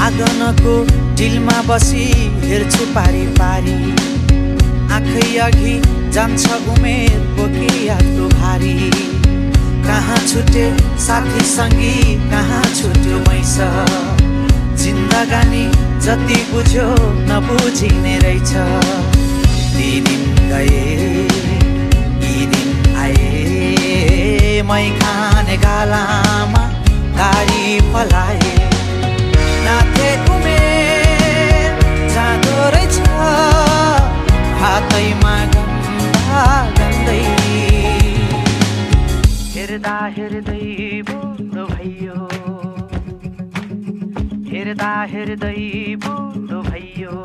आँगनको डिलमा बसी हेर्छु पारी पारी, आँखै अघि जान्छ उमेर बोकी यादको भारी। कहाँ छुटे साथी सङ्गी, कहाँ छुट्यो मैस, जिन्दगानी जति बुझ्यो नबुझिने रहेछ। ती दिन गए यी दिन आए, मै खाने गालामा गाडी फलाए। नाथे उमेर जाँदो रहेछ हातैमा गन्दा गन्दै, हेर्दा हेर्दै बुढो भइयो, हेर्दा हेर्दै बुढो भइयो।